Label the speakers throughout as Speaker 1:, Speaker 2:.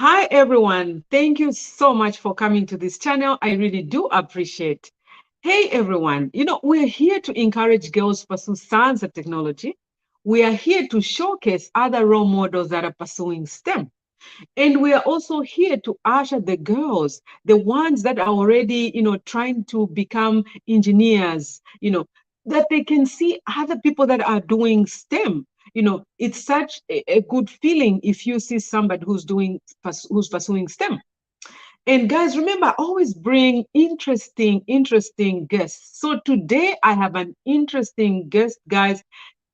Speaker 1: Hi, everyone. Thank you so much for coming to this channel. I really do appreciate. Hey, everyone. We're here to encourage girls to pursue science and technology. We are here to showcase other role models that are pursuing STEM. And we are also here to usher the girls, the ones that are already, trying to become engineers, that they can see other people that are doing STEM. It's such a good feeling if you see somebody who's pursuing STEM. And guys, remember, always bring interesting guests. So today I have an interesting guest, guys.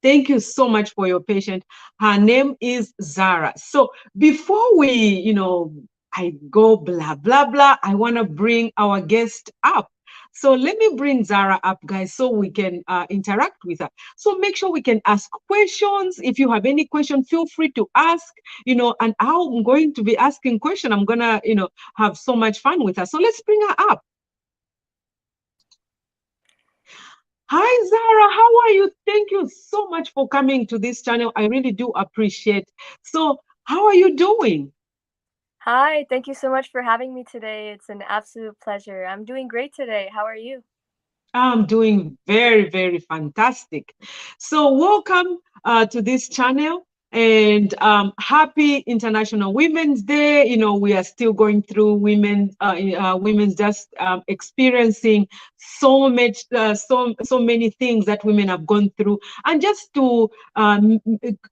Speaker 1: Thank you so much for your patience. Her name is Zhara. So before I go blah, blah, blah, I want to bring our guest up. So let me bring Zhara up, guys, so we can interact with her. So make sure we can ask questions. If you have any question, feel free to ask, and I'm going to be asking question. I'm going to, have so much fun with her. So let's bring her up. Hi, Zara. How are you? Thank you so much for coming to this channel. I really do appreciate. So, how are you doing?
Speaker 2: Hi, thank you so much for having me today. It's an absolute pleasure. I'm doing great today. How are you?
Speaker 1: I'm doing very fantastic. So, welcome to this channel and happy International Women's Day. We are still going through women's just experiencing so much, so many things that women have gone through, and just to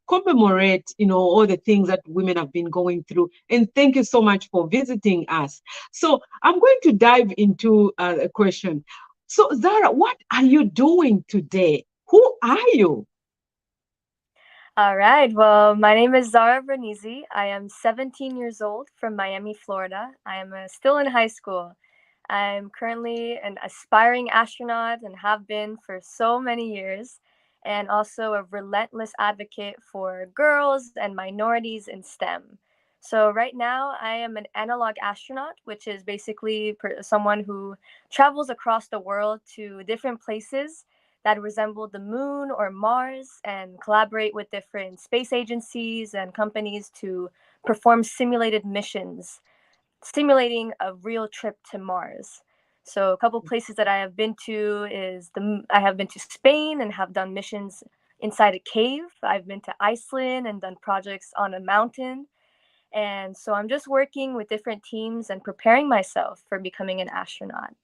Speaker 1: commemorate, all the things that women have been going through. And thank you so much for visiting us. So, I'm going to dive into a question. So, Zara, what are you doing today? Who are you?
Speaker 2: All right. Well, my name is Zara Bernizi. I am 17 years old from Miami, Florida. I am still in high school. I'm currently an aspiring astronaut and have been for so many years, and also a relentless advocate for girls and minorities in STEM. So, right now, I am an analog astronaut, which is basically someone who travels across the world to different places that resemble the moon or Mars and collaborate with different space agencies and companies to perform simulated missions simulating a real trip to Mars. So a couple places that I have been to is I have been to Spain and have done missions inside a cave. I've been to Iceland and done projects on a mountain. And so I'm just working with different teams and preparing myself for becoming an astronaut.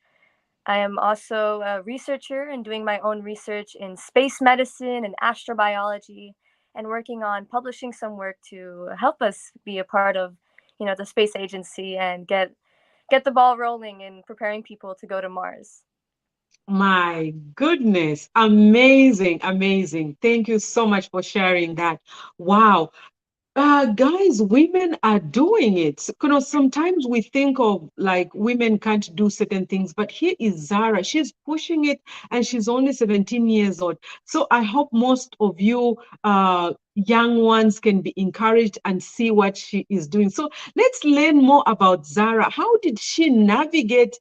Speaker 2: I am also a researcher and doing my own research in space medicine and astrobiology and working on publishing some work to help us be a part of, the space agency and get the ball rolling in preparing people to go to Mars.
Speaker 1: My goodness, amazing. Thank you so much for sharing that. Wow. Guys, women are doing it. Sometimes we think of like women can't do certain things, but here is Zara. She's pushing it and she's only 17 years old. So I hope most of you young ones can be encouraged and see what she is doing. So let's learn more about Zara. How did she navigate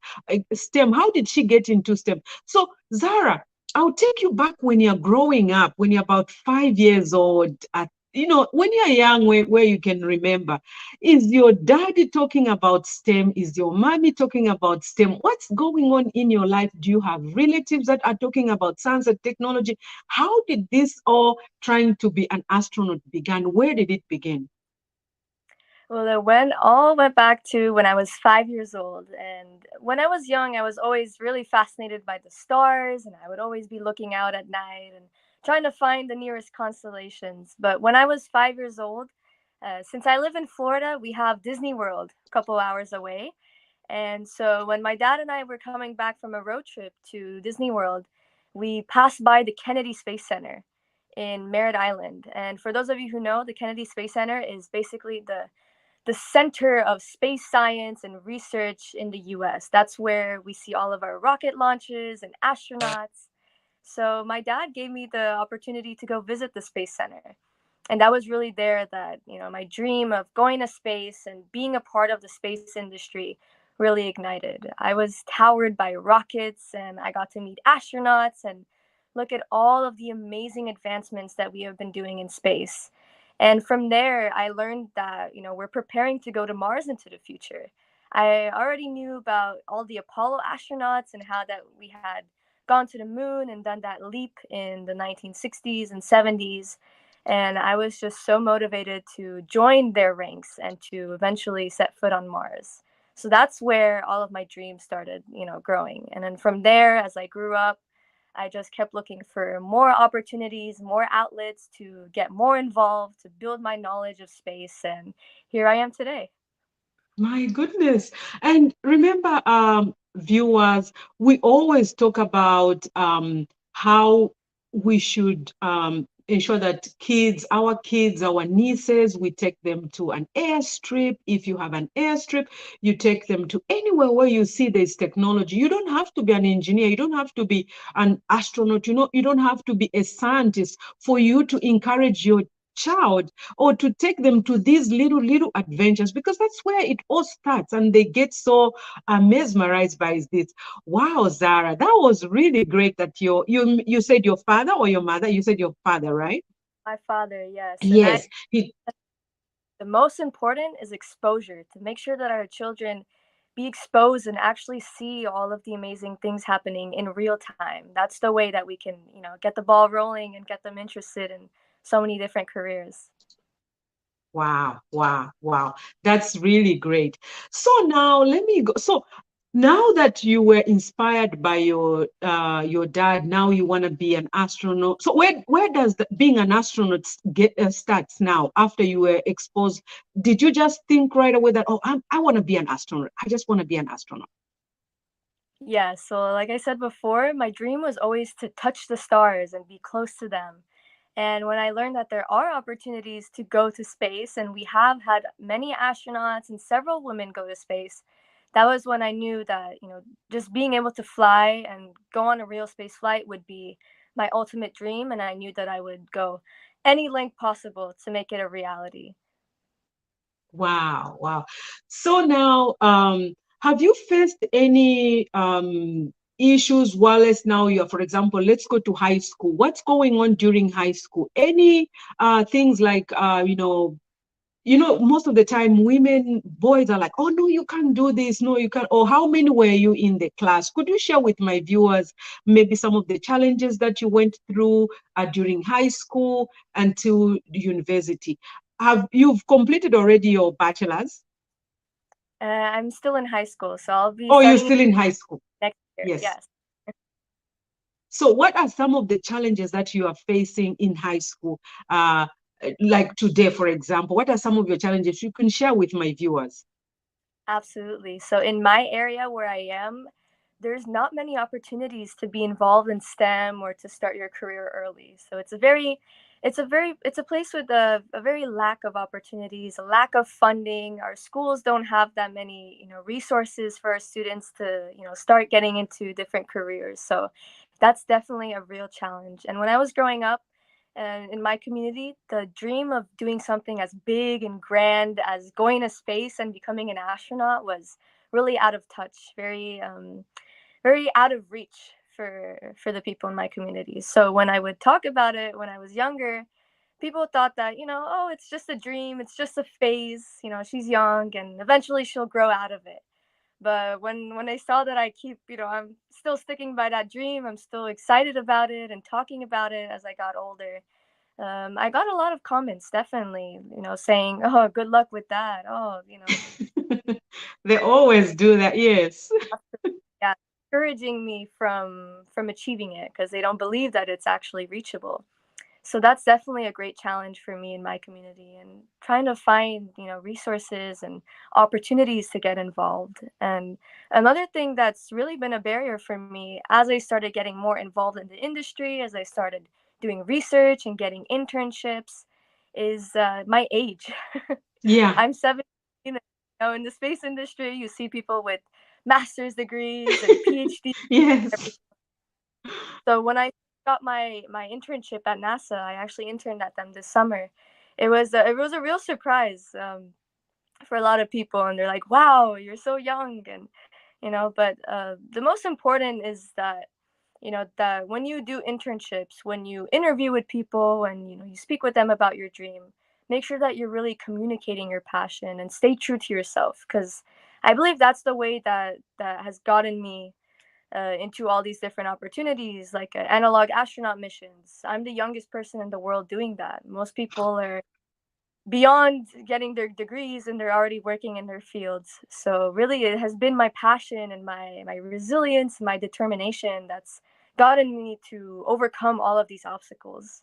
Speaker 1: STEM? How did she get into STEM? So, Zara, I'll take you back when you're growing up, when you're about 5 years old at when you're young, where you can remember, is your daddy talking about STEM? Is your mommy talking about STEM? What's going on in your life? Do you have relatives that are talking about science and technology? How did this all trying to be an astronaut began? Where did it begin?
Speaker 2: Well, it all went back to when I was 5 years old. And when I was young, I was always really fascinated by the stars, and I would always be looking out at night and trying to find the nearest constellations. But when I was 5 years old, since I live in Florida, we have Disney World a couple hours away. And so when my dad and I were coming back from a road trip to Disney World, we passed by the Kennedy Space Center in Merritt Island. And for those of you who know, the Kennedy Space Center is basically the center of space science and research in the US. That's where we see all of our rocket launches and astronauts. So my dad gave me the opportunity to go visit the Space Center. And that was really there that, my dream of going to space and being a part of the space industry really ignited. I was towered by rockets and I got to meet astronauts and look at all of the amazing advancements that we have been doing in space. And from there, I learned that, we're preparing to go to Mars into the future. I already knew about all the Apollo astronauts and how that we had gone to the moon and done that leap in the 1960s and 70s. And I was just so motivated to join their ranks and to eventually set foot on Mars. So that's where all of my dreams started, growing. And then from there, as I grew up, I just kept looking for more opportunities, more outlets to get more involved, to build my knowledge of space. And here I am today.
Speaker 1: My goodness. And remember, viewers, we always talk about how we should ensure that our kids, our nieces, we take them to an airstrip. If you have an airstrip, you take them to anywhere where you see there's technology. You don't have to be an engineer. You don't have to be an astronaut. You don't have to be a scientist for you to encourage your child or to take them to these little adventures, because that's where it all starts and they get so mesmerized by this. Wow, Zara, that was really great that you said your father or your mother. You said your father, right?
Speaker 2: My father, yes. And
Speaker 1: Yes, he.
Speaker 2: the most important is exposure, to make sure that our children be exposed and actually see all of the amazing things happening in real time. That's the way that we can, get the ball rolling and get them interested in so many different careers.
Speaker 1: Wow, wow, wow. That's really great. So now let me go. So now that you were inspired by your dad, now you want to be an astronaut. So where does being an astronaut get starts now after you were exposed? Did you just think right away that, oh, I want to be an astronaut. I just want to be an astronaut.
Speaker 2: Yeah, so like I said before, my dream was always to touch the stars and be close to them. And when I learned that there are opportunities to go to space, and we have had many astronauts and several women go to space, that was when I knew that, just being able to fly and go on a real space flight would be my ultimate dream. And I knew that I would go any length possible to make it a reality.
Speaker 1: Wow, wow. So now, have you faced any issues whilst now you're, for example, let's go to high school. What's going on during high school? Any things like, most of the time boys are like, oh, no, you can't do this. No, you can't. Or how many were you in the class? Could you share with my viewers maybe some of the challenges that you went through during high school until university? You've completed already your bachelor's?
Speaker 2: I'm still in high school, so I'll be
Speaker 1: Oh, you're
Speaker 2: starting
Speaker 1: still in high school.
Speaker 2: next year.
Speaker 1: Yes.
Speaker 2: Yes.
Speaker 1: So what are some of the challenges that you are facing in high school? Like today, for example, what are some of your challenges you can share with my viewers?
Speaker 2: Absolutely. So in my area where I am, there's not many opportunities to be involved in STEM or to start your career early. So it's a place with a very lack of opportunities, a lack of funding. Our schools don't have that many, resources for our students to, start getting into different careers. So that's definitely a real challenge. And when I was growing up, and in my community, the dream of doing something as big and grand as going to space and becoming an astronaut was really out of touch, very out of reach for the people in my community. So when I would talk about it when I was younger, people thought that, oh, it's just a dream, it's just a phase, she's young and eventually she'll grow out of it. But when I saw that I keep, I'm still sticking by that dream, I'm still excited about it and talking about it as I got older. I got a lot of comments, definitely, saying, "Oh, good luck with that." Oh,
Speaker 1: They always do that, yes.
Speaker 2: yeah, encouraging me from achieving it because they don't believe that it's actually reachable. So that's definitely a great challenge for me in my community, and trying to find, resources and opportunities to get involved. And another thing that's really been a barrier for me as I started getting more involved in the industry, as I started doing research and getting internships, is my age.
Speaker 1: Yeah.
Speaker 2: I'm 17. In the space industry, you see people with master's degrees and PhD.
Speaker 1: Yes.
Speaker 2: So when I got my internship at NASA, I actually interned at them this summer. It was a real surprise, for a lot of people, and they're like, "Wow, you're so young," and But the most important is that that when you do internships, when you interview with people, and you speak with them about your dream, make sure that you're really communicating your passion and stay true to yourself, because I believe that's the way that has gotten me into all these different opportunities, like analog astronaut missions. I'm the youngest person in the world doing that. Most people are beyond getting their degrees and they're already working in their fields. So really it has been my passion and my resilience, my determination that's gotten me to overcome all of these obstacles.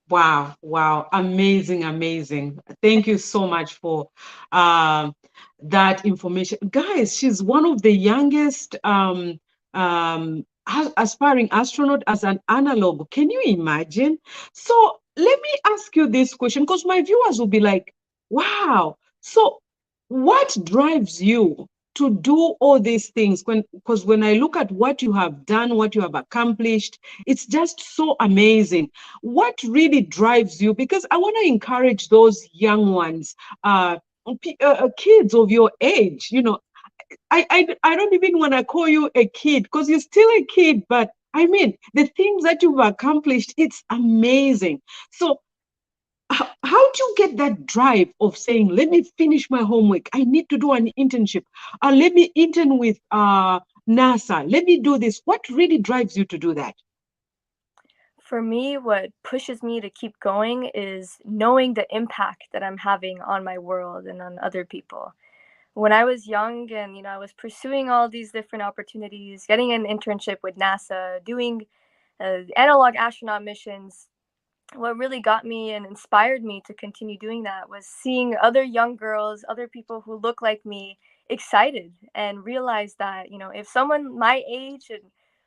Speaker 1: Wow, wow, amazing, amazing. Thank you so much for um, that information. Guys, she's one of the youngest aspiring astronaut as an analog. Can you imagine? So let me ask you this question because my viewers will be like, wow. So what drives you to do all these things? Because when I look at what you have done, what you have accomplished, it's just so amazing. What really drives you? Because I want to encourage those young ones, kids of your age. I don't even want to call you a kid because you're still a kid, but I mean, the things that you've accomplished, it's amazing. So how do you get that drive of saying, let me finish my homework, I need to do an internship, let me intern with NASA, let me do this? What really drives you to do that?
Speaker 2: For me, what pushes me to keep going is knowing the impact that I'm having on my world and on other people. When I was young and I was pursuing all these different opportunities, getting an internship with NASA, doing analog astronaut missions, what really got me and inspired me to continue doing that was seeing other young girls, other people who look like me, excited, and realize that, if someone my age and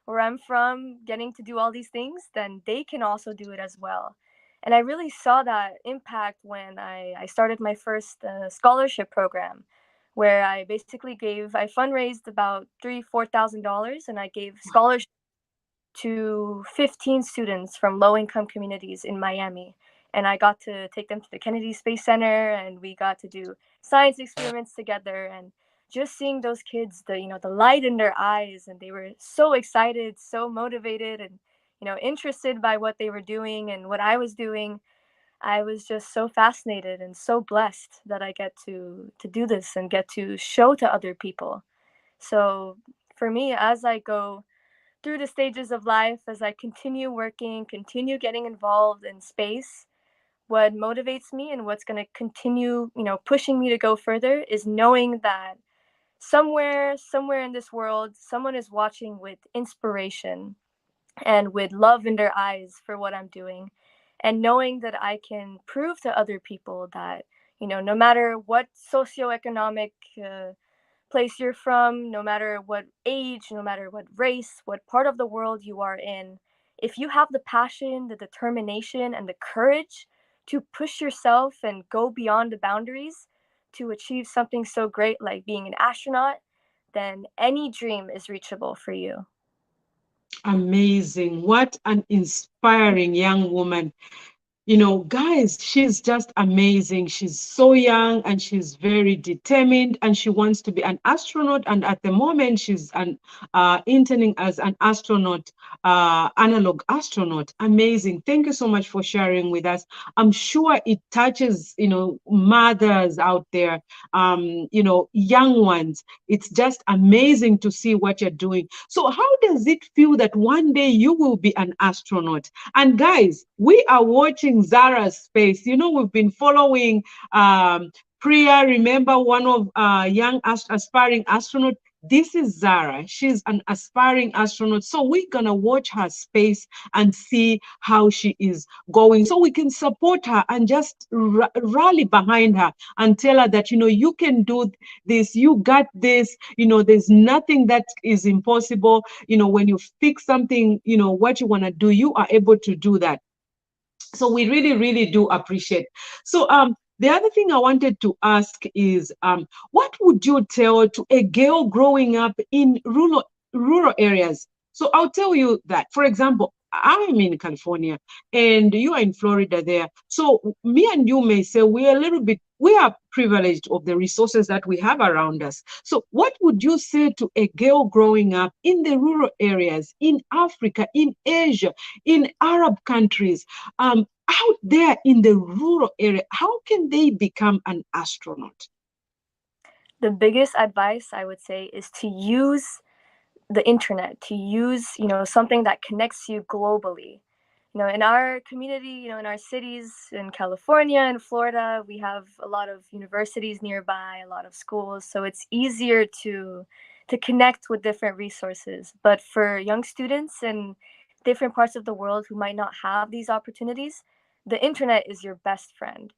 Speaker 2: where I'm from getting to do all these things, then they can also do it as well. And I really saw that impact when I started my first scholarship program, where I fundraised about $3,000-$4,000, and I gave scholarships to 15 students from low income communities in Miami. And I got to take them to the Kennedy Space Center, and we got to do science experiments together. And just seeing those kids, the light in their eyes, and they were so excited, so motivated, and interested by what they were doing and what I was doing. I was just so fascinated and so blessed that I get to do this and get to show to other people. So for me, as I go through the stages of life, as I continue working, continue getting involved in space, what motivates me and what's going to continue, pushing me to go further is knowing that somewhere in this world, someone is watching with inspiration and with love in their eyes for what I'm doing. And knowing that I can prove to other people that, no matter what socioeconomic place you're from, no matter what age, no matter what race, what part of the world you are in, if you have the passion, the determination, and the courage to push yourself and go beyond the boundaries to achieve something so great like being an astronaut, then any dream is reachable for you.
Speaker 1: Amazing. What an inspiring young woman. Guys, she's just amazing. She's so young and she's very determined and she wants to be an astronaut. And at the moment, she's interning as an astronaut, analog astronaut. Amazing. Thank you so much for sharing with us. I'm sure it touches, mothers out there, young ones. It's just amazing to see what you're doing. So how does it feel that one day you will be an astronaut? And guys, we are watching Zhara's space. We've been following Priya, remember, one of young aspiring astronaut. This is Zhara. She's an aspiring astronaut. So we're going to watch her space and see how she is going. So we can support her and just rally behind her and tell her that, you can do this. You got this. There's nothing that is impossible. When you fix something, what you want to do, you are able to do that. So we really, really do appreciate. So the other thing I wanted to ask is, what would you tell to a girl growing up in rural areas? So I'll tell you that, for example, I'm in California and you are in Florida there. So me and you may say we are privileged of the resources that we have around us. So what would you say to a girl growing up in the rural areas, in Africa, in Asia, in Arab countries, out there in the rural area? How can they become an astronaut?
Speaker 2: The biggest advice I would say is to use the internet, to use, something that connects you globally. In our community, in our cities in California and Florida, we have a lot of universities nearby, a lot of schools, so it's easier to connect with different resources. But for young students in different parts of the world who might not have these opportunities, the internet is your best friend.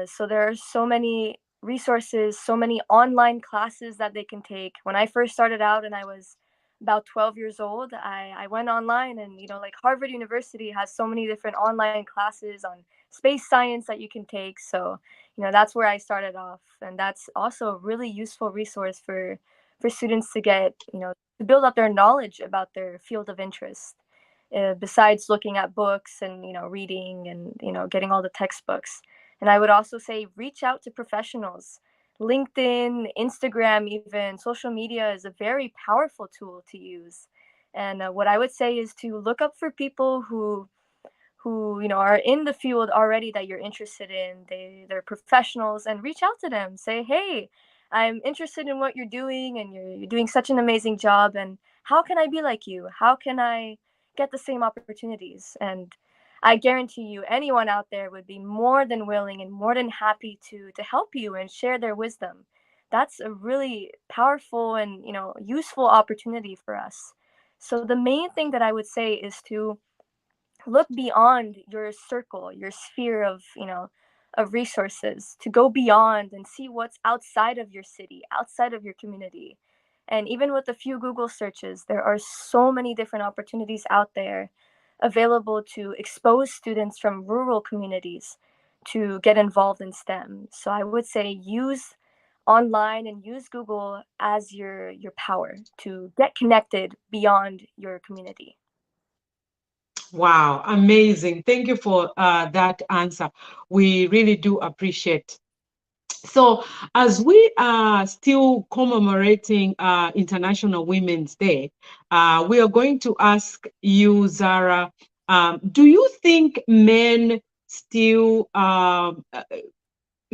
Speaker 2: So there are so many resources, so many online classes that they can take. When I first started out and I was about 12 years old, I went online, and, like Harvard University has so many different online classes on space science that you can take. So, that's where I started off. And that's also a really useful resource for students to get, to build up their knowledge about their field of interest. Besides looking at books and, reading and, getting all the textbooks. And I would also say reach out to professionals. LinkedIn, Instagram, even social media is a very powerful tool to use. And what I would say is to look up for people who are in the field already that you're interested in. They're professionals, and reach out to them. Say, hey, I'm interested in what you're doing, and you're doing such an amazing job. And how can I be like you? How can I get the same opportunities? And I guarantee you, anyone out there would be more than willing and more than happy to help you and share their wisdom. That's a really powerful and useful opportunity for us. So the main thing that I would say is to look beyond your circle, your sphere of, of resources, to go beyond and see what's outside of your city, outside of your community. And even with a few Google searches, there are so many different opportunities out there available to expose students from rural communities to get involved in STEM. So I would say use online and use Google as your power to get connected beyond your community.
Speaker 1: Wow, amazing. Thank you for that answer. We really do appreciate. So, as we are still commemorating International Women's Day, we are going to ask you, Zara, do you think men still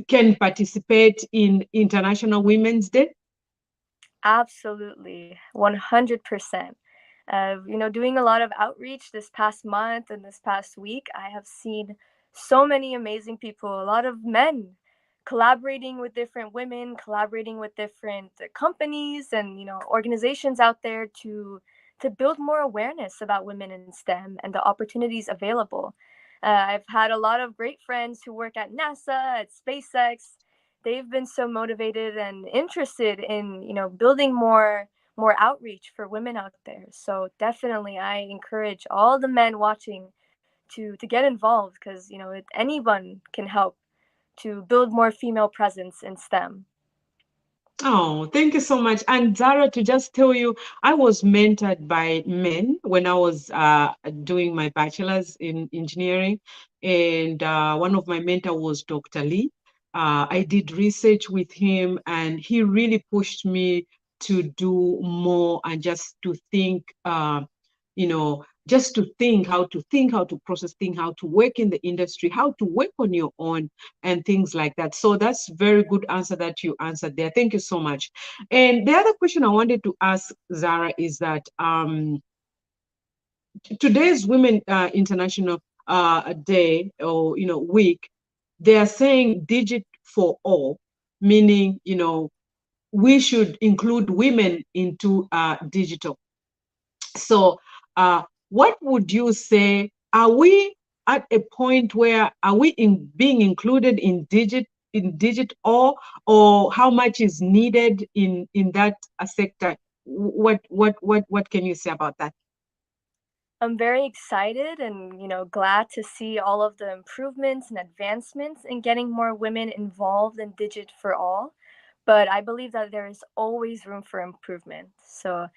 Speaker 1: can participate in International Women's Day?
Speaker 2: Absolutely, 100%. Doing a lot of outreach this past month and this past week, I have seen so many amazing people, a lot of men collaborating with different women, collaborating with different companies and, organizations out there to build more awareness about women in STEM and the opportunities available. I've had a lot of great friends who work at NASA, at SpaceX. They've been so motivated and interested in, building more outreach for women out there. So definitely I encourage all the men watching to get involved, because, anyone can help to build more female presence in STEM.
Speaker 1: Oh, thank you so much. And Zara, to just tell you, I was mentored by men when I was doing my bachelor's in engineering. And one of my mentor was Dr. Lee. I did research with him, and he really pushed me to do more and just to think, just to think, how to process things, how to work in the industry, how to work on your own and things like that. So that's very good answer that you answered there. Thank you so much. And the other question I wanted to ask Zara is that today's Women International Day, or week, they are saying digit for all, meaning we should include women into digital. So, what would you say? Are we at a point where are we being included in digit or how much is needed in that sector? What can you say about that?
Speaker 2: I'm very excited and, glad to see all of the improvements and advancements in getting more women involved in Digit for All. But I believe that there is always room for improvement. So,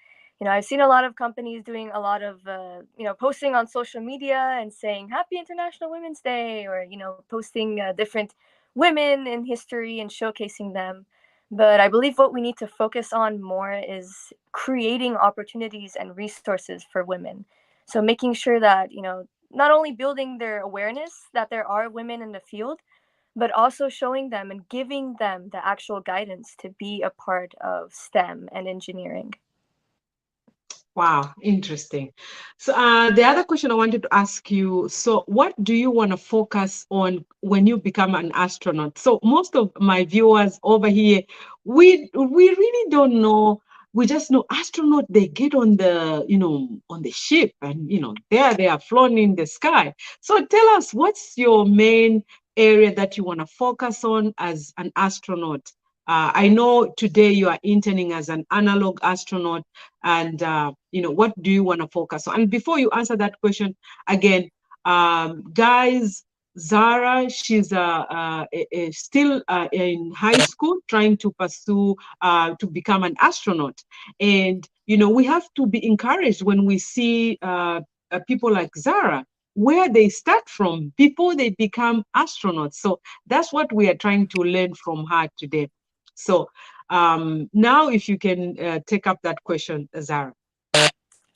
Speaker 2: I've seen a lot of companies doing a lot of, posting on social media and saying Happy International Women's Day, or, posting different women in history and showcasing them. But I believe what we need to focus on more is creating opportunities and resources for women. So making sure that, not only building their awareness that there are women in the field, but also showing them and giving them the actual guidance to be a part of STEM and engineering.
Speaker 1: Wow, interesting. So, the other question I wanted to ask you, so what do you want to focus on when you become an astronaut? So, most of my viewers over here, we really don't know. We just know astronaut, they get on the, on the ship, and, there they are flown in the sky. So, tell us, what's your main area that you want to focus on as an astronaut? I know today you are interning as an analog astronaut, and what do you want to focus on? And before you answer that question, again, guys, Zhara, she's still in high school trying to pursue to become an astronaut. And we have to be encouraged when we see people like Zhara, where they start from before they become astronauts. So that's what we are trying to learn from her today. So now, if you can take up that question, Zhara.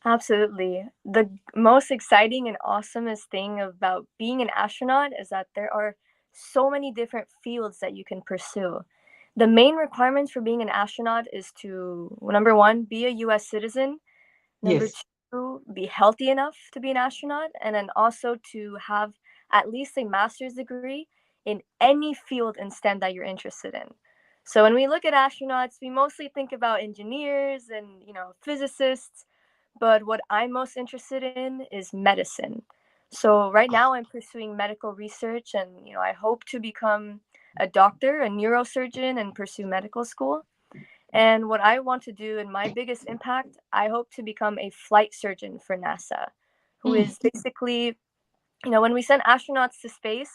Speaker 2: Absolutely. The most exciting and awesomest thing about being an astronaut is that there are so many different fields that you can pursue. The main requirements for being an astronaut is to, number one, be a US citizen, number
Speaker 1: Yes,
Speaker 2: two, be healthy enough to be an astronaut, and then also to have at least a master's degree in any field in STEM that you're interested in. So when we look at astronauts, we mostly think about engineers and, physicists, but what I'm most interested in is medicine. So right now I'm pursuing medical research, and I hope to become a doctor, a neurosurgeon, and pursue medical school. And what I want to do, and my biggest impact, I hope to become a flight surgeon for NASA, who
Speaker 1: mm,
Speaker 2: is basically, when we send astronauts to space,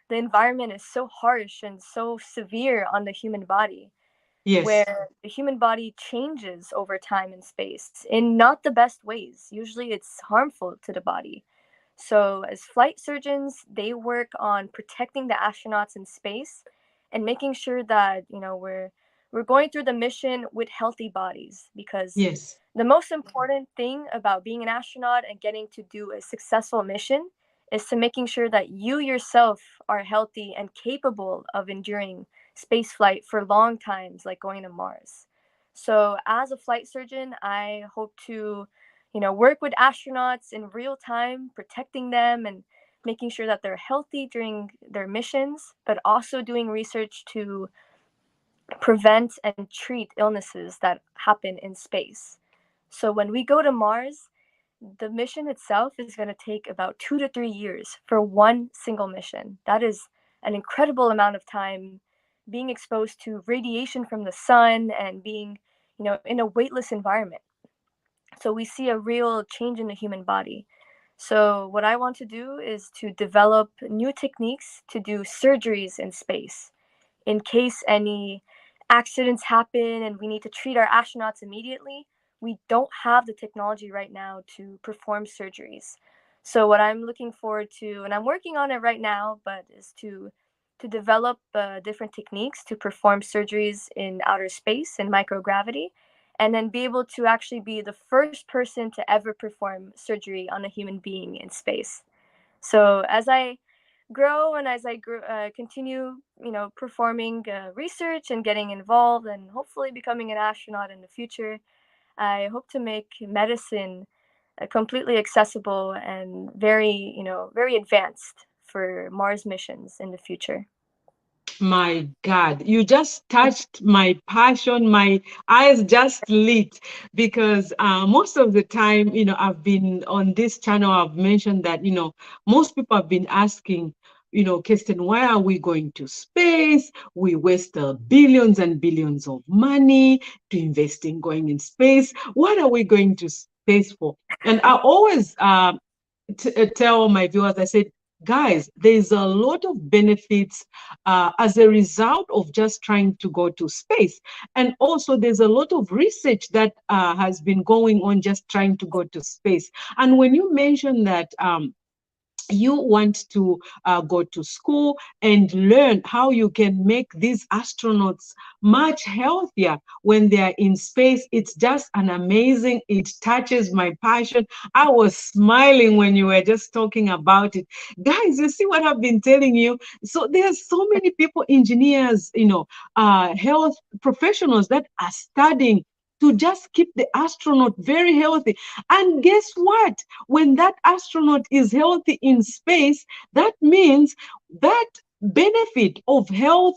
Speaker 2: the environment is so harsh and so severe on the human body,
Speaker 1: yes,
Speaker 2: where the human body changes over time in space in not the best ways. Usually it's harmful to the body. So, as flight surgeons, they work on protecting the astronauts in space and making sure that, we're going through the mission with healthy bodies, because
Speaker 1: yes,
Speaker 2: the most important thing about being an astronaut and getting to do a successful mission is to making sure that you yourself are healthy and capable of enduring space flight for long times, like going to Mars. So, as a flight surgeon, I hope to, work with astronauts in real time, protecting them and making sure that they're healthy during their missions, but also doing research to prevent and treat illnesses that happen in space. So when we go to Mars, the mission itself is going to take about 2 to 3 years for one single mission. That is an incredible amount of time being exposed to radiation from the sun and being, in a weightless environment. So we see a real change in the human body. So what I want to do is to develop new techniques to do surgeries in space in case any accidents happen and we need to treat our astronauts immediately. We don't have the technology right now to perform surgeries. So what I'm looking forward to, and I'm working on it right now, but is to develop different techniques to perform surgeries in outer space in microgravity, and then be able to actually be the first person to ever perform surgery on a human being in space. So as I grow and as I continue, performing research and getting involved and hopefully becoming an astronaut in the future, I hope to make medicine completely accessible and very, very advanced for Mars missions in the future.
Speaker 1: my God, you just touched my passion. My eyes just lit because most of the time, I've been on this channel, I've mentioned that, most people have been asking, Kirsten, why are we going to space? We waste billions and billions of money to invest in going in space. What are we going to space for? And I always tell my viewers, I said, guys, there's a lot of benefits as a result of just trying to go to space. And also, there's a lot of research that has been going on just trying to go to space. And when you mention that, you want to go to school and learn how you can make these astronauts much healthier when they are in space. It's just an amazing, it touches my passion. I was smiling when you were just talking about it. Guys, you see what I've been telling you? So there's so many people, engineers, health professionals that are studying to just keep the astronaut very healthy. And guess what? When that astronaut is healthy in space, that means that benefit of health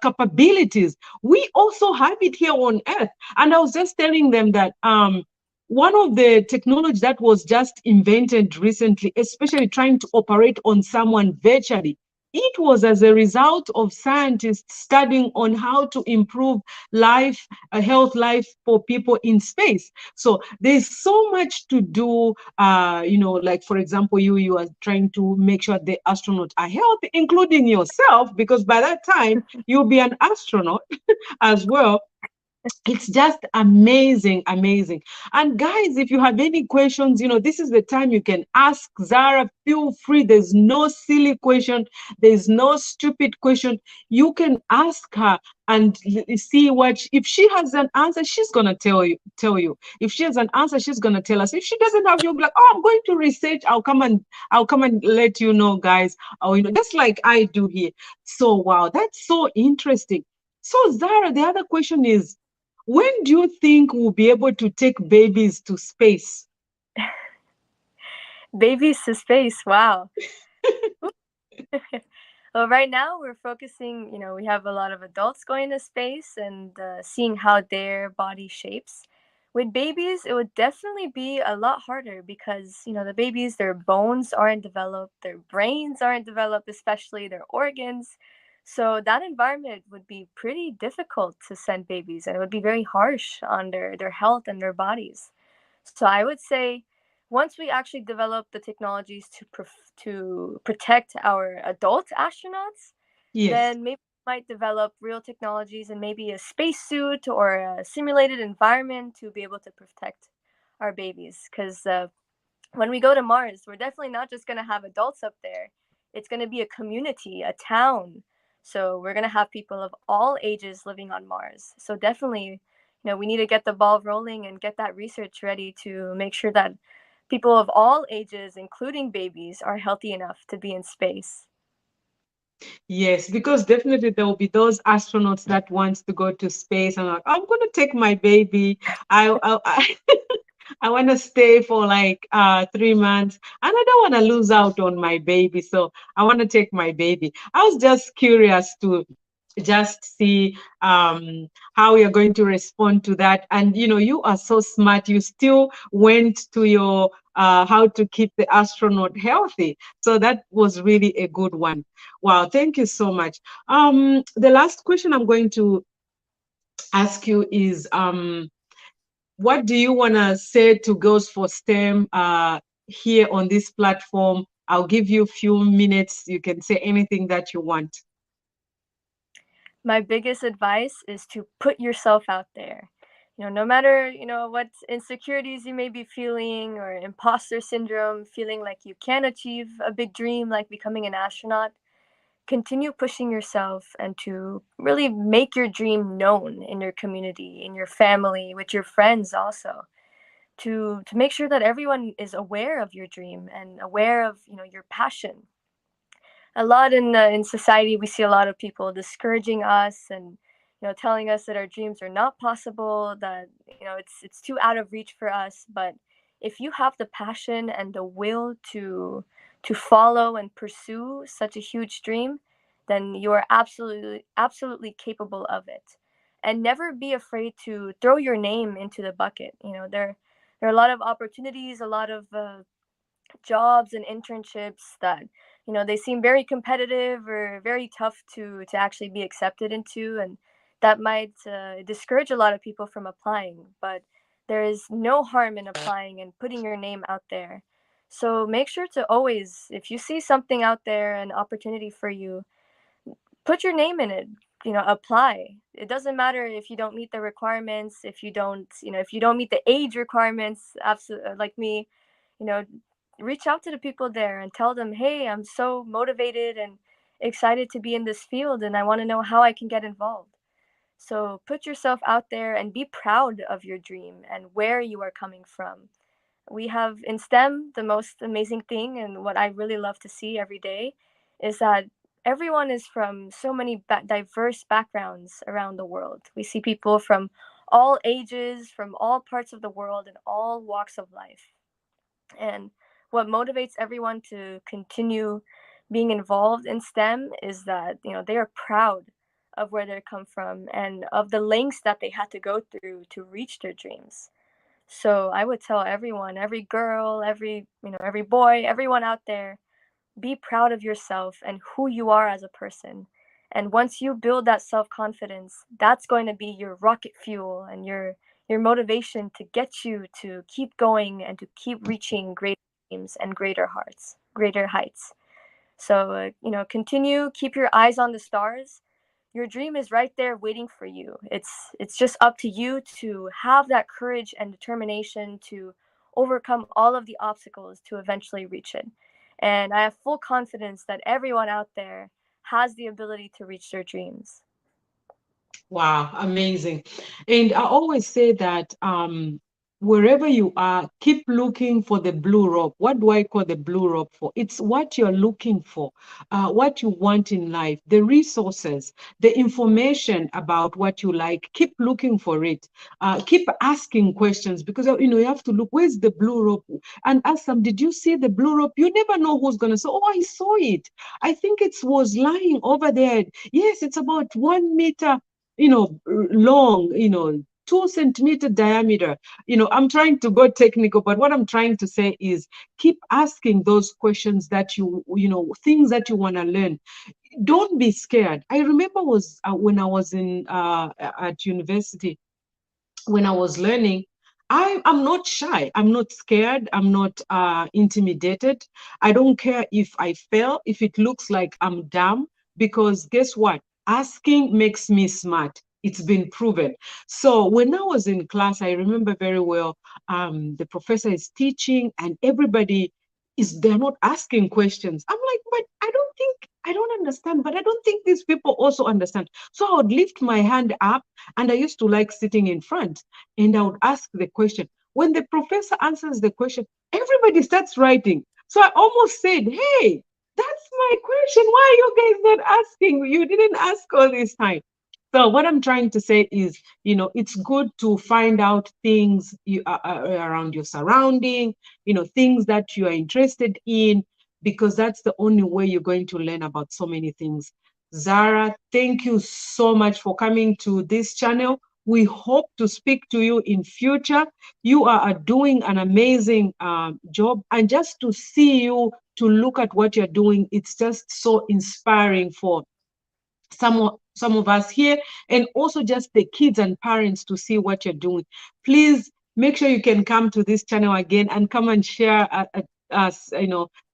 Speaker 1: capabilities, we also have it here on Earth. And I was just telling them that one of the technology that was just invented recently, especially trying to operate on someone virtually, it was as a result of scientists studying on how to improve life, health life for people in space. So there's so much to do. Like for example, you are trying to make sure the astronauts are healthy, including yourself, because by that time you'll be an astronaut as well. It's just amazing, amazing. And guys, if you have any questions, this is the time you can ask Zara. Feel free. There's no silly question, there's no stupid question. You can ask her and see what if she has an answer, she's gonna tell you. If she has an answer, she's gonna tell us. If she doesn't have, you'll be like, oh, I'm going to research. I'll come and let you know, guys. Or just like I do here. So wow, that's so interesting. So Zara, the other question is, when do you think we'll be able to take babies to space?
Speaker 2: Babies to space. Wow. Well, right now we're focusing, we have a lot of adults going to space and seeing how their body shapes. With babies, it would definitely be a lot harder because, the babies, their bones aren't developed, their brains aren't developed, especially their organs. So that environment would be pretty difficult to send babies, and it would be very harsh on their health and their bodies. So I would say once we actually develop the technologies to protect our adult astronauts,
Speaker 1: Yes.
Speaker 2: then maybe we might develop real technologies and maybe a spacesuit or a simulated environment to be able to protect our babies. Because when we go to Mars, we're definitely not just going to have adults up there. It's going to be a community, a town. So we're going to have people of all ages living on Mars. So definitely, we need to get the ball rolling and get that research ready to make sure that people of all ages, including babies, are healthy enough to be in space.
Speaker 1: Yes, because definitely there will be those astronauts that wants to go to space and like, I'm going to take my baby. I I want to stay for like 3 months, and I don't want to lose out on my baby. So I want to take my baby. I was just curious to just see how you're going to respond to that. And you are so smart. You still went to your how to keep the astronaut healthy. So that was really a good one. Wow, thank you so much. The last question I'm going to ask you is, what do you want to say to Girls for STEM here on this platform? I'll give you a few minutes. You can say anything that you want.
Speaker 2: My biggest advice is to put yourself out there. No matter, what insecurities you may be feeling or imposter syndrome, feeling like you can't achieve a big dream like becoming an astronaut, continue pushing yourself and to really make your dream known in your community, in your family, with your friends also. To make sure that everyone is aware of your dream and aware of, your passion. A lot in society, we see a lot of people discouraging us and telling us that our dreams are not possible, that it's too out of reach for us. But if you have the passion and the will to follow and pursue such a huge dream, then you are absolutely capable of it. And never be afraid to throw your name into the bucket. There are a lot of opportunities, a lot of jobs and internships that they seem very competitive or very tough to actually be accepted into, and that might discourage a lot of people from applying. But there is no harm in applying and putting your name out there. So make sure to always, if you see something out there, an opportunity for you, put your name in it. Apply. It doesn't matter if you don't meet the requirements, if you don't meet the age requirements, absolutely, like me, you know, reach out to the people there and tell them, hey, I'm so motivated and excited to be in this field and I want to know how I can get involved. So put yourself out there and be proud of your dream and where you are coming from. We have in STEM, the most amazing thing, and what I really love to see every day is that everyone is from so many diverse backgrounds around the world. We see people from all ages, from all parts of the world, and all walks of life. And what motivates everyone to continue being involved in STEM is that, they are proud of where they come from and of the lengths that they had to go through to reach their dreams. So I would tell everyone, every girl, every boy, everyone out there, be proud of yourself and who you are as a person. And once you build that self-confidence, that's going to be your rocket fuel and your motivation to get you to keep going and to keep reaching greater dreams and greater heights. So, continue, keep your eyes on the stars. Your dream is right there waiting for you. It's just up to you to have that courage and determination to overcome all of the obstacles to eventually reach it. And I have full confidence that everyone out there has the ability to reach their dreams.
Speaker 1: Wow, amazing. And I always say that wherever you are, keep looking for the blue rope. What do I call the blue rope for? It's what you're looking for, what you want in life, the resources, the information about what you like. Keep looking for it. Keep asking questions because you have to look. Where's the blue rope? And ask them, did you see the blue rope? You never know who's gonna say, oh, I saw it. I think it was lying over there. Yes, it's about 1 meter long, 2 centimeter diameter. I'm trying to go technical, but what I'm trying to say is keep asking those questions that things that you want to learn. Don't be scared. I remember was when I was in at university, when I was learning, I'm not shy. I'm not scared. I'm not intimidated. I don't care if I fail, if it looks like I'm dumb, because guess what? Asking makes me smart. It's been proven. So when I was in class, I remember very well, the professor is teaching and everybody they're not asking questions. I'm like, but I don't understand, but I don't think these people also understand. So I would lift my hand up and I used to like sitting in front and I would ask the question. When the professor answers the question, everybody starts writing. So I almost said, hey, that's my question. Why are you guys not asking? You didn't ask all this time. So what I'm trying to say is, it's good to find out things around your surrounding, things that you are interested in, because that's the only way you're going to learn about so many things. Zhara, thank you so much for coming to this channel. We hope to speak to you in future. You are doing an amazing job, and just to see you, to look at what you're doing, it's just so inspiring for some of us here, and also just the kids and parents to see what you're doing. Please make sure you can come to this channel again and come and share us,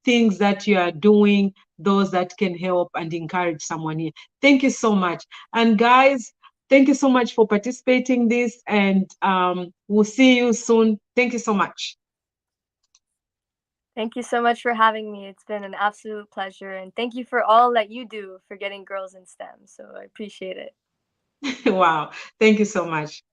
Speaker 1: things that you are doing, those that can help and encourage someone here. Thank you so much. And guys, thank you so much for participating in this, and we'll see you soon. Thank you so much.
Speaker 2: Thank you so much for having me. It's been an absolute pleasure. And thank you for all that you do for getting girls in STEM. So I appreciate it.
Speaker 1: Wow. Thank you so much.